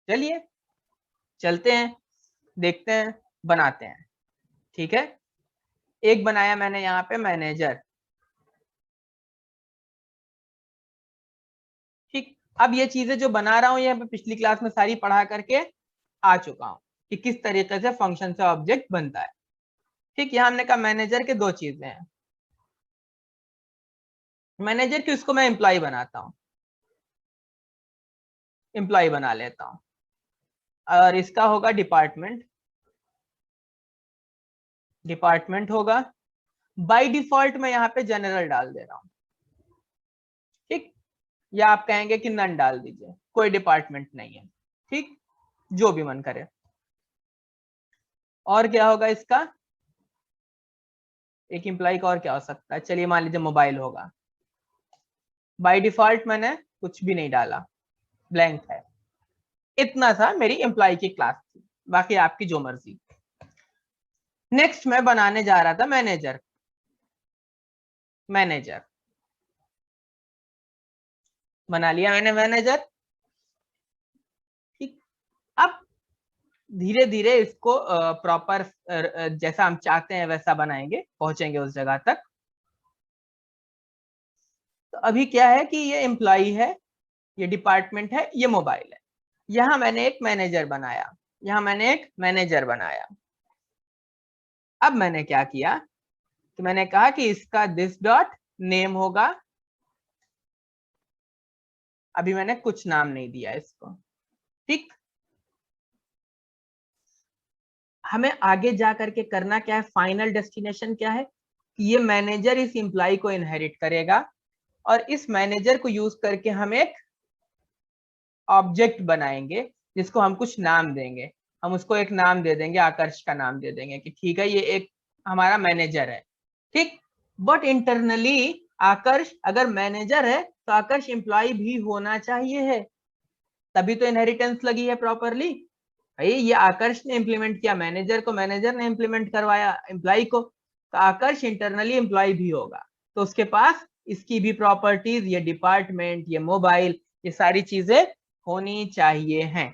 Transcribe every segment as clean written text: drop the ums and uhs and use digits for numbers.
चलिए चलते हैं, देखते हैं, बनाते हैं। ठीक है, एक बनाया मैंने यहाँ पे मैनेजर। ठीक, अब ये चीजें जो बना रहा हूँ ये पिछली क्लास में सारी पढ़ा करके आ चुका हूँ कि किस तरीके से फंक्शन से ऑब्जेक्ट बनता है। ठीक, यहाँ हमने कहा मैनेजर के दो चीजें हैं। मैनेजर की उसको मैं एम्प्लॉय बनाता हूँ, एम्प्लॉय बना लेता हूँ, और इसका होगा डिपार्टमेंट। डिपार्टमेंट होगा, बाय डिफॉल्ट मैं यहाँ पे जनरल डाल दे रहा हूँ। ठीक, या आप कहेंगे कि नन डाल दीजिए, कोई डिपार्टमेंट नहीं है। ठीक, जो भी मन करे। और क्या होगा इसका, एक एम्प्लॉय का और क्या हो सकता है, चलिए मान लीजिए मोबाइल होगा। बाय डिफॉल्ट मैंने कुछ भी नहीं डाला, ब्लैंक है। इतना सा मेरी एम्प्लॉय की क्लास थी, बाकी आपकी जो मर्जी। नेक्स्ट मैं बनाने जा रहा था मैनेजर। मैनेजर बना लिया मैंने मैनेजर। ठीक, अब धीरे धीरे इसको प्रॉपर जैसा हम चाहते हैं वैसा बनाएंगे, पहुंचेंगे उस जगह तक। तो अभी क्या है कि ये एम्प्लॉय है, ये डिपार्टमेंट है, ये मोबाइल है। यहां मैंने एक मैनेजर बनाया, यहां मैंने एक मैनेजर बनाया। अब मैंने क्या किया कि मैंने कहा कि इसका दिस डॉट नेम होगा। अभी मैंने कुछ नाम नहीं दिया इसको। ठीक, हमें आगे जा करके करना क्या है, फाइनल डेस्टिनेशन क्या है कि ये मैनेजर इस एम्प्लॉय को इनहेरिट करेगा, और इस मैनेजर को यूज करके हम एक ऑब्जेक्ट बनाएंगे जिसको हम कुछ नाम देंगे। हम उसको एक नाम दे देंगे, आकर्ष का नाम दे देंगे कि ठीक है ये एक हमारा मैनेजर है। ठीक, बट इंटरनली आकर्ष अगर मैनेजर है तो आकर्ष एम्प्लॉय भी होना चाहिए है, तभी तो इनहेरिटेंस लगी है प्रॉपरली। भाई ये आकर्ष ने इंप्लीमेंट किया मैनेजर को, मैनेजर ने इंप्लीमेंट करवाया एम्प्लॉय को, तो आकर्ष इंटरनली एम्प्लॉय भी होगा, तो उसके पास इसकी भी प्रॉपर्टीज, ये डिपार्टमेंट, ये मोबाइल, ये सारी चीजें होनी चाहिए हैं।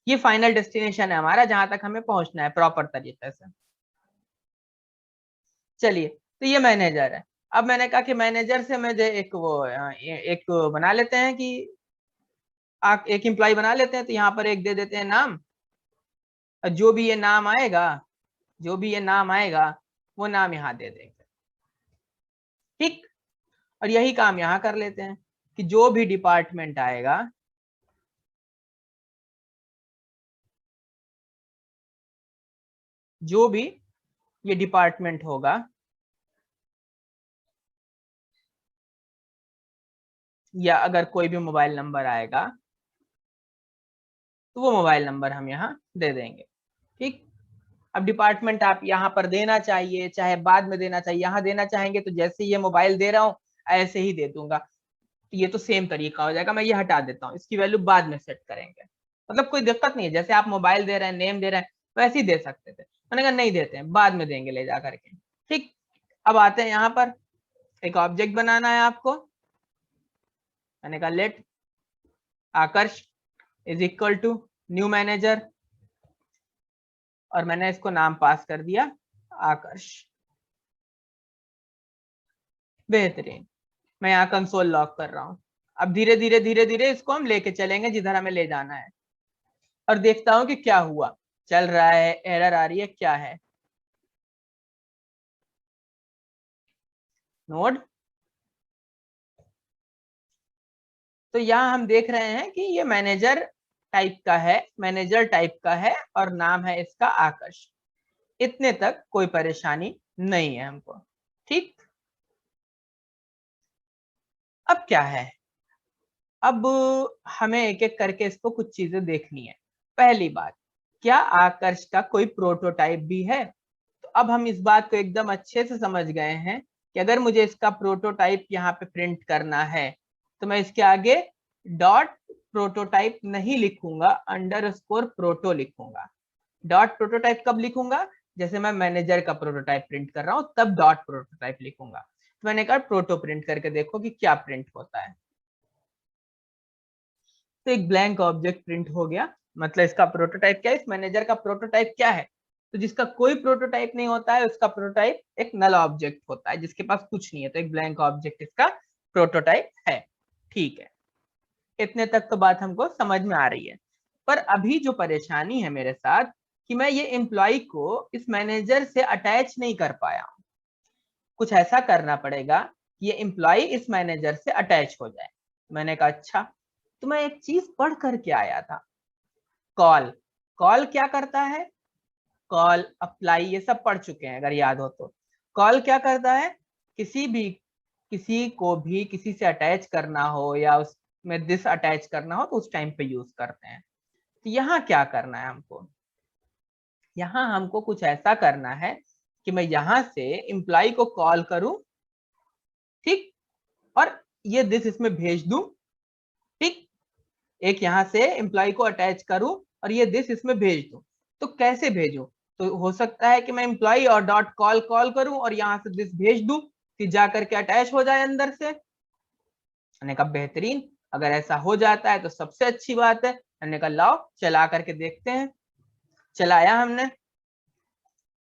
ये फाइनल डेस्टिनेशन है हमारा, जहां तक हमें पहुंचना है प्रॉपर तरीके से। चलिए, तो ये मैनेजर है। अब मैंने कहा कि मैनेजर से मैं एक वो एक बना लेते हैं कि एक एम्प्लॉय बना लेते हैं, तो यहाँ पर एक दे देते हैं नाम। जो भी ये नाम आएगा, जो भी ये नाम आएगा वो नाम यहाँ दे देंगे। ठीक, और यही काम यहाँ कर लेते हैं कि जो भी डिपार्टमेंट आएगा, जो भी ये डिपार्टमेंट होगा, या अगर कोई भी मोबाइल नंबर आएगा तो वो मोबाइल नंबर हम यहाँ दे देंगे। ठीक, अब डिपार्टमेंट आप यहाँ पर देना चाहिए चाहे बाद में देना चाहिए, यहाँ देना चाहेंगे तो जैसे ये मोबाइल दे रहा हूँ ऐसे ही दे दूंगा, ये तो सेम तरीका हो जाएगा। मैं ये हटा देता हूँ, इसकी वैल्यू बाद में सेट करेंगे, मतलब कोई दिक्कत नहीं है। जैसे आप मोबाइल दे रहे हैं, नेम दे रहे हैं, वैसे ही दे सकते थे। मैंने कहा नहीं देते हैं, बाद में देंगे ले जा करके। ठीक, अब आते हैं यहाँ पर, एक ऑब्जेक्ट बनाना है आपको। मैंने कहा let Akarsh is equal to new manager, और मैंने इसको नाम पास कर दिया आकर्ष। बेहतरीन, मैं यहाँ कंसोल लॉक कर रहा हूँ। अब धीरे धीरे धीरे धीरे इसको हम लेके चलेंगे जिधर हमें ले जाना है, और देखता हूं कि क्या हुआ, चल रहा है, एरर आ रही है, क्या है। नोड, तो यहाँ हम देख रहे हैं कि ये मैनेजर टाइप का है, मैनेजर टाइप का है, और नाम है इसका आकर्ष। इतने तक कोई परेशानी नहीं है हमको। ठीक, अब क्या है, अब हमें एक एक करके इसको कुछ चीजें देखनी है। पहली बात, क्या आकर्ष का कोई प्रोटोटाइप भी है। तो अब हम इस बात को एकदम अच्छे से समझ गए हैं कि अगर मुझे इसका प्रोटोटाइप यहाँ पे प्रिंट करना है तो मैं इसके आगे डॉट प्रोटोटाइप नहीं लिखूंगा, अंडरस्कोर प्रोटो लिखूंगा। डॉट प्रोटोटाइप कब लिखूंगा, जैसे मैं मैनेजर का प्रोटोटाइप प्रिंट कर रहा हूं तब डॉट प्रोटोटाइप लिखूंगा। तो मैंने कहा प्रोटो प्रिंट करके देखो कि क्या प्रिंट होता है। तो एक ब्लैंक ऑब्जेक्ट प्रिंट हो गया। मतलब इसका प्रोटोटाइप क्या है, इस मैनेजर का प्रोटोटाइप क्या है? तो जिसका कोई प्रोटोटाइप नहीं होता है उसका प्रोटोटाइप एक नल ऑब्जेक्ट होता है, जिसके पास कुछ नहीं है, तो एक ब्लैंक ऑब्जेक्ट इसका प्रोटोटाइप है। ठीक है, इतने तक तो बात हमको समझ में आ रही है। पर अभी जो परेशानी है मेरे साथ कि मैं ये एम्प्लॉय को इस मैनेजर से अटैच नहीं कर पाया हूं। कुछ ऐसा करना पड़ेगा कि ये एम्प्लॉय इस मैनेजर से अटैच हो जाए। मैंने कहा अच्छा, तो मैं एक चीज पढ़ करके आया था, कॉल। कॉल क्या करता है? कॉल, अप्लाई, ये सब पढ़ चुके हैं अगर याद हो तो। कॉल क्या करता है? किसी को भी किसी से अटैच करना हो या उसमें दिस अटैच करना हो तो उस टाइम पे यूज करते हैं। तो यहाँ क्या करना है हमको? यहाँ हमको कुछ ऐसा करना है कि मैं यहाँ से एम्प्लॉय को कॉल करूं, ठीक, और ये दिस इसमें भेज दूं, ठीक। एक यहाँ से एम्प्लॉय को अटैच करूं और ये दिस इसमें भेज दूं। तो कैसे भेजूं? तो हो सकता है कि मैं एम्प्लॉय और डॉट कॉल कॉल करूं और यहाँ से दिस भेज दूं, फिर जाकर के अटैच हो जाए अंदर से। मैंने कहा बेहतरीन, अगर ऐसा हो जाता है तो सबसे अच्छी बात है। मैंने कहा लाओ चला करके देखते हैं। चलाया हमने।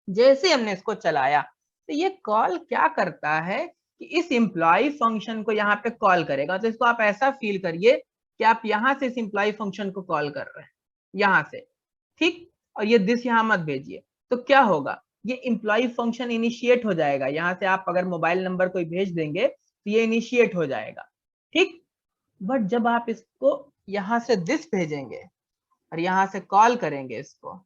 जैसे हमने इसको चलाया तो ये कॉल क्या करता है कि इस एम्प्लॉय फंक्शन को यहाँ पे कॉल करेगा। तो इसको आप ऐसा फील करिए कि आप यहाँ से इस एम्प्लॉय फंक्शन को कॉल कर रहे हैं, यहाँ से, ठीक। और ये दिस यहाँ मत भेजिए। तो क्या होगा, ये एम्प्लॉय फंक्शन इनिशिएट हो जाएगा। यहाँ से आप अगर मोबाइल नंबर कोई भेज देंगे तो ये इनिशिएट हो जाएगा, ठीक। बट जब आप इसको यहाँ से दिस भेजेंगे और यहाँ से कॉल करेंगे इसको,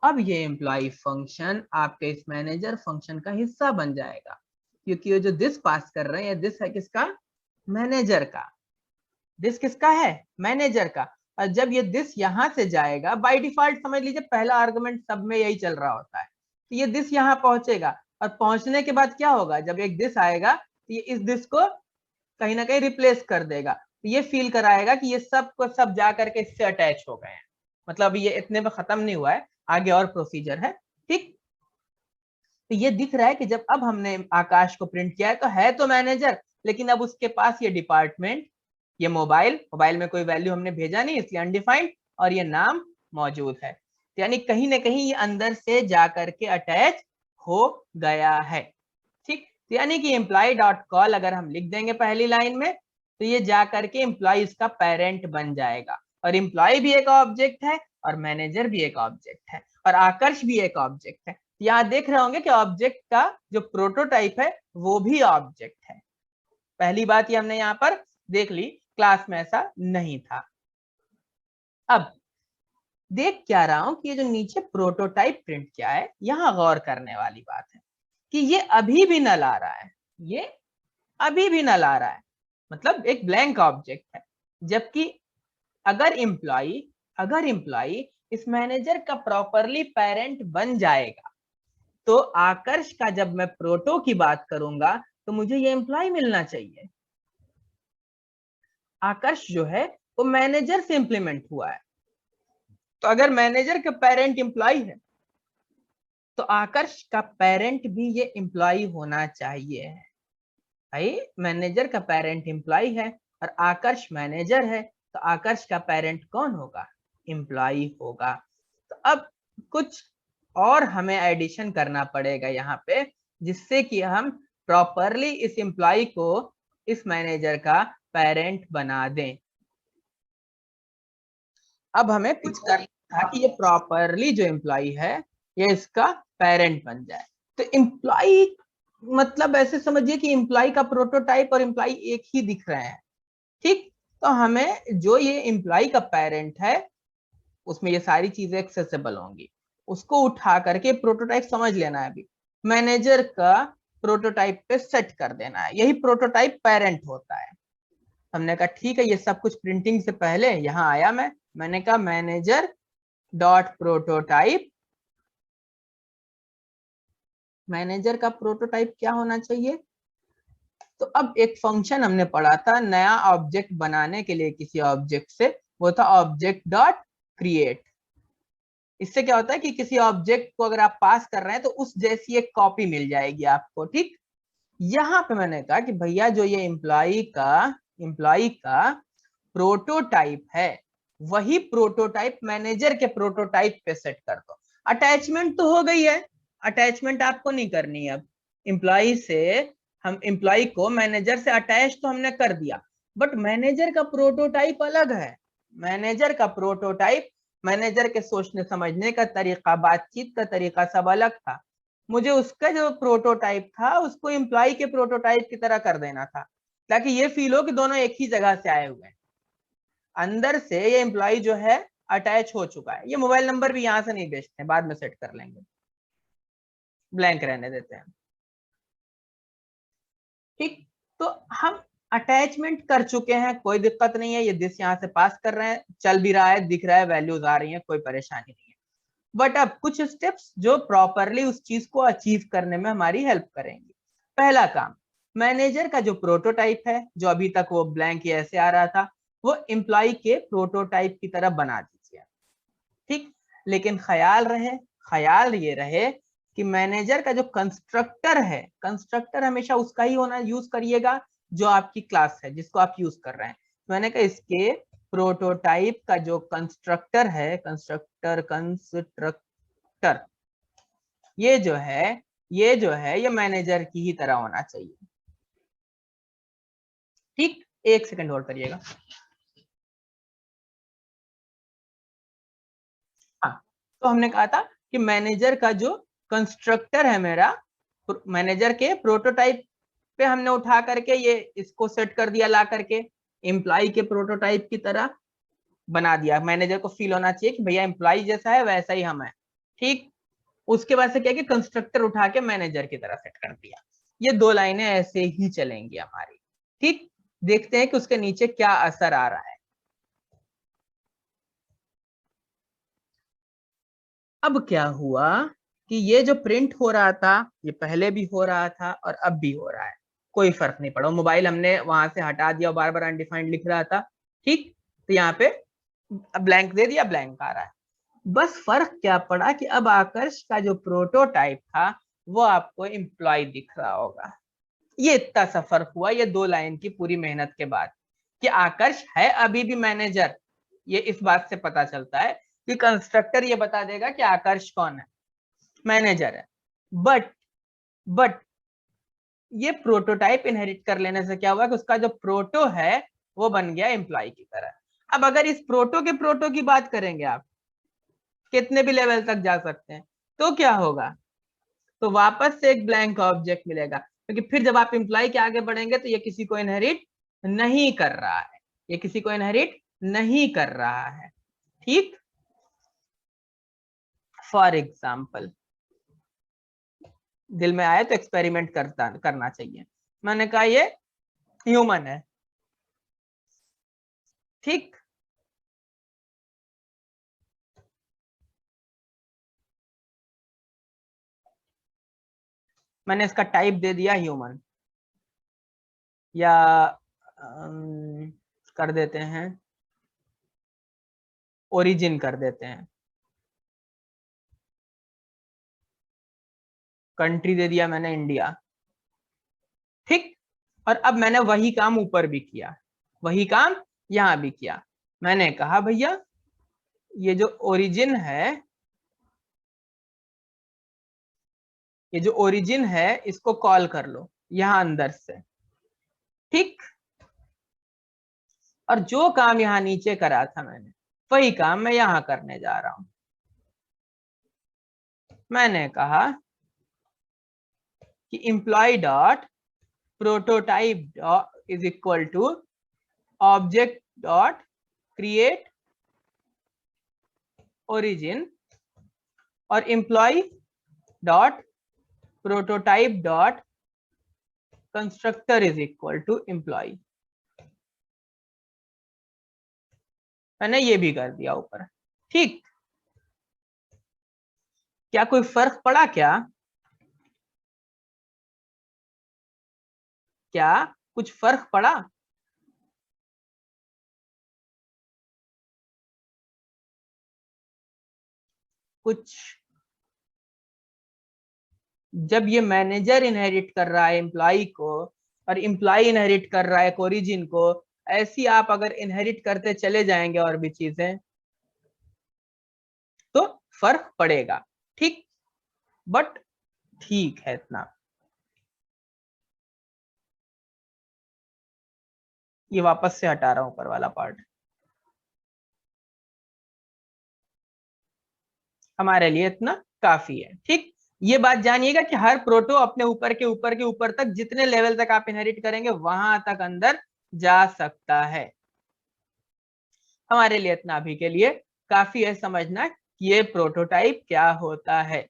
अब ये एम्प्लॉय फंक्शन आपके इस मैनेजर फंक्शन का हिस्सा बन जाएगा, क्योंकि ये जो दिस पास कर रहे हैं, दिस है किसका? मैनेजर का। दिस किसका है? मैनेजर का। और जब ये दिस यहां से जाएगा, बाय डिफॉल्ट समझ लीजिए पहला आर्गुमेंट सब में यही चल रहा होता है, तो ये दिस यहाँ पहुंचेगा और पहुंचने के बाद क्या होगा, जब एक दिस आएगा तो ये इस दिस को कहीं ना कहीं रिप्लेस कर देगा। तो ये फील कराएगा कि ये सब को सब जा करके इससे अटैच हो गए हैं। मतलब ये इतने में खत्म नहीं हुआ है, आगे और प्रोसीजर है, ठीक। तो ये दिख रहा है कि जब अब हमने आकाश को प्रिंट किया है तो है तो मैनेजर, लेकिन अब उसके पास ये डिपार्टमेंट, ये मोबाइल में कोई वैल्यू हमने भेजा नहीं इसलिए अनडिफाइंड, और ये नाम मौजूद है। यानी कहीं ना कहीं ये अंदर से जा करके अटैच हो गया है, ठीक। यानी कि एम्प्लॉय डॉट कॉल अगर हम लिख देंगे पहली लाइन में तो ये जा करके एम्प्लॉय इसका पेरेंट बन जाएगा। और एम्प्लॉय भी एक ऑब्जेक्ट है और मैनेजर भी एक ऑब्जेक्ट है और आकर्ष भी एक ऑब्जेक्ट है। यहाँ देख रहे होंगे कि ऑब्जेक्ट का जो प्रोटोटाइप है वो भी ऑब्जेक्ट है। पहली बात ये हमने यहाँ पर देख ली, क्लास में ऐसा नहीं था। अब देख क्या रहा हूं कि ये जो नीचे प्रोटोटाइप प्रिंट किया है, यहाँ गौर करने वाली बात है कि ये अभी भी नल आ रहा है, ये अभी भी नल आ रहा है, मतलब एक ब्लैंक ऑब्जेक्ट है। जबकि अगर एम्प्लॉय इस मैनेजर का प्रॉपरली पेरेंट बन जाएगा तो आकर्ष का जब मैं प्रोटो की बात करूंगा तो मुझे ये एम्प्लॉय मिलना चाहिए। आकर्ष जो है वो मैनेजर से इंप्लीमेंट हुआ है, तो अगर मैनेजर का पेरेंट एम्प्लॉय है तो आकर्ष का पेरेंट भी ये एम्प्लॉय होना चाहिए। भाई मैनेजर का पेरेंट एम्प्लॉय है और आकर्ष मैनेजर है, तो आकर्ष का पेरेंट कौन होगा? एम्प्लॉय होगा। तो अब कुछ और हमें एडिशन करना पड़ेगा यहाँ पे, जिससे कि हम प्रॉपरली इस एम्प्लॉय को इस मैनेजर का पेरेंट बना दें। अब हमें कुछ करना था कि ये प्रॉपरली जो एम्प्लॉय है ये इसका पेरेंट बन जाए। तो एम्प्लॉय मतलब ऐसे समझिए कि एम्प्लॉय का प्रोटोटाइप और एम्प्लॉय एक ही दिख रहे हैं, ठीक। तो हमें जो ये एम्प्लॉय का पेरेंट है उसमें ये सारी चीजें एक्सेसिबल होंगी, उसको उठा करके प्रोटोटाइप समझ लेना है, अभी मैनेजर का प्रोटोटाइप पे सेट कर देना है, यही प्रोटोटाइप पेरेंट होता है। हमने कहा ठीक है, ये सब कुछ प्रिंटिंग से पहले यहाँ आया मैंने कहा मैनेजर डॉट प्रोटोटाइप, मैनेजर का प्रोटोटाइप क्या होना चाहिए? तो अब एक फंक्शन हमने पढ़ा था नया ऑब्जेक्ट बनाने के लिए किसी ऑब्जेक्ट से, वो था ऑब्जेक्ट डॉट क्रिएट। इससे क्या होता है कि किसी ऑब्जेक्ट को अगर आप पास कर रहे हैं तो उस जैसी एक कॉपी मिल जाएगी आपको, ठीक। यहाँ पे मैंने कहा कि भैया जो ये एम्प्लॉय का प्रोटोटाइप है वही प्रोटोटाइप मैनेजर के प्रोटोटाइप पे सेट कर दो। अटैचमेंट तो हो गई है, अटैचमेंट आपको नहीं करनी है। अब एम्प्लॉय से हम एम्प्लॉय को मैनेजर से अटैच तो हमने कर दिया, बट मैनेजर का प्रोटोटाइप अलग है। मैनेजर का प्रोटोटाइप, मैनेजर के सोचने समझने का तरीका, बातचीत का तरीका सब अलग था। मुझे उसका जो प्रोटोटाइप था उसको एम्प्लॉय के प्रोटोटाइप की तरह कर देना था, ताकि ये फील हो कि दोनों एक ही जगह से आए हुए हैं। अंदर से ये एम्प्लॉय जो है अटैच हो चुका है। ये मोबाइल नंबर भी यहां से नहीं भेजते, बाद में सेट कर लेंगे, ब्लैंक रहने देते हैं। ठीक, तो हम अटैचमेंट कर चुके हैं, कोई दिक्कत नहीं है। ये दिस यहाँ से पास कर रहे हैं, चल भी रहा है, दिख रहा है, वैल्यूज आ रही है, कोई परेशानी नहीं है। बट अब कुछ स्टेप्स जो प्रॉपरली उस चीज को अचीव करने में हमारी हेल्प करेंगे। पहला काम, मैनेजर का जो प्रोटोटाइप है, जो अभी तक वो ब्लैंक ऐसे आ रहा था, वो एम्प्लॉय के प्रोटोटाइप की तरह बना दीजिए। ठीक, लेकिन ख्याल ये रहे कि मैनेजर का जो कंस्ट्रक्टर है, कंस्ट्रक्टर हमेशा उसका ही होना, यूज करिएगा जो आपकी क्लास है, जिसको आप यूज कर रहे हैं। तो मैंने कहा इसके प्रोटोटाइप का जो कंस्ट्रक्टर है, कंस्ट्रक्टर ये मैनेजर की ही तरह होना चाहिए। ठीक, एक सेकंड होल्ड करिएगा। हाँ, तो हमने कहा था कि मैनेजर का जो कंस्ट्रक्टर है मेरा, मैनेजर के प्रोटोटाइप पे हमने उठा करके ये इसको सेट कर दिया, ला करके एम्प्लॉय के प्रोटोटाइप की तरह बना दिया। मैनेजर को फील होना चाहिए कि भैया एम्प्लॉय जैसा है वैसा ही हम है। ठीक, उसके बाद से क्या कि कंस्ट्रक्टर उठा के मैनेजर की तरह सेट कर दिया। ये दो लाइनें ऐसे ही चलेंगी हमारी। ठीक, देखते हैं कि उसके नीचे क्या असर आ रहा है। अब क्या हुआ कि ये जो प्रिंट हो रहा था, ये पहले भी हो रहा था और अब भी हो रहा है, कोई फर्क नहीं पड़ा। मोबाइल हमने वहां से हटा दिया, बार बार अनडिफाइंड लिख रहा था। ठीक, तो यहाँ पे ब्लैंक दे दिया, ब्लैंक आ रहा है। बस फर्क क्या पड़ा कि अब आकर्ष का जो प्रोटोटाइप था वो आपको एम्प्लॉय दिख रहा होगा। ये इतना सा फर्क हुआ ये दो लाइन की पूरी मेहनत के बाद, कि आकर्ष है अभी भी मैनेजर। ये इस बात से पता चलता है कि कंस्ट्रक्टर ये बता देगा कि आकर्ष कौन है, मैनेजर है। बट ये प्रोटोटाइप इनहेरिट कर लेने से क्या हुआ कि उसका जो प्रोटो है वो बन गया एम्प्लॉय की तरह। अब अगर इस प्रोटो के प्रोटो की बात करेंगे, आप कितने भी लेवल तक जा सकते हैं, तो क्या होगा, तो वापस से एक ब्लैंक ऑब्जेक्ट मिलेगा, क्योंकि फिर जब आप एम्प्लॉय के आगे बढ़ेंगे तो ये किसी को इनहेरिट नहीं कर रहा है, ये किसी को इनहेरिट नहीं कर रहा है। ठीक, फॉर एग्जाम्पल, दिल में आए तो एक्सपेरिमेंट करना चाहिए। मैंने कहा ये ह्यूमन है। ठीक, मैंने इसका टाइप दे दिया ह्यूमन, या कर देते हैं ओरिजिन कर देते हैं, कंट्री दे दिया मैंने इंडिया। ठीक, और अब मैंने वही काम ऊपर भी किया, वही काम यहां भी किया। मैंने कहा भैया ये जो ओरिजिन है, ये जो ओरिजिन है इसको कॉल कर लो यहां अंदर से। ठीक, और जो काम यहां नीचे करा था मैंने, वही काम मैं यहां करने जा रहा हूं। मैंने कहा कि employ dot prototype is equal to object dot create origin, और employ dot prototype dot constructor is equal to employ. मैंने ये भी कर दिया ऊपर। ठीक, क्या कोई फर्क पड़ा क्या, क्या कुछ फर्क पड़ा? कुछ, जब ये मैनेजर इनहेरिट कर रहा है एम्प्लॉय को, और एम्प्लॉय इनहेरिट कर रहा है ओरिजिन को, ऐसी आप अगर इनहेरिट करते चले जाएंगे और भी चीजें तो फर्क पड़ेगा, ठीक, बट ठीक है इतना। ये वापस से हटा रहा हूं ऊपर वाला पार्ट, हमारे लिए इतना काफी है, ठीक। ये बात जानिएगा कि हर प्रोटो अपने ऊपर के ऊपर के ऊपर तक जितने लेवल तक आप इनहेरिट करेंगे वहां तक अंदर जा सकता है। हमारे लिए इतना अभी के लिए काफी है समझना कि ये प्रोटोटाइप क्या होता है,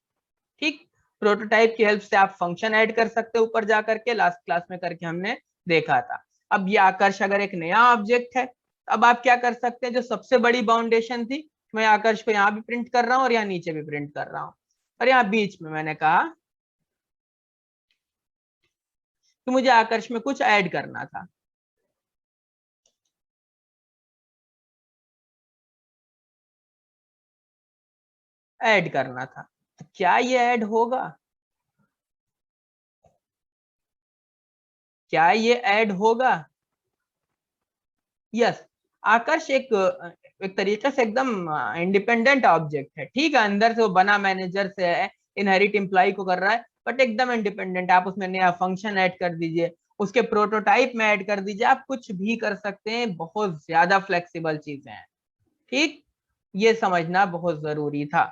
ठीक। प्रोटोटाइप की हेल्प से आप फंक्शन ऐड कर सकते हो ऊपर जाकर के, लास्ट क्लास में करके हमने देखा था। अब ये आकर्ष अगर एक नया ऑब्जेक्ट है, अब आप क्या कर सकते हैं, जो सबसे बड़ी बाउंडेशन थी, मैं आकर्ष को यहाँ भी प्रिंट कर रहा हूँ और यहाँ नीचे भी प्रिंट कर रहा हूँ, और यहाँ बीच में मैंने कहा कि मुझे आकर्ष में कुछ ऐड करना था। ऐड करना था, तो क्या ये ऐड होगा? क्या ये ऐड होगा? यस। आकर्ष एक तरीके से एकदम इंडिपेंडेंट ऑब्जेक्ट है, ठीक है, अंदर से वो बना मैनेजर से है, इनहेरिट एम्प्लॉय को कर रहा है, बट एकदम इंडिपेंडेंट। आप उसमें नया फंक्शन ऐड कर दीजिए, उसके प्रोटोटाइप में ऐड कर दीजिए, आप कुछ भी कर सकते हैं, बहुत ज्यादा फ्लेक्सिबल चीजें हैं, ठीक। ये समझना बहुत जरूरी था।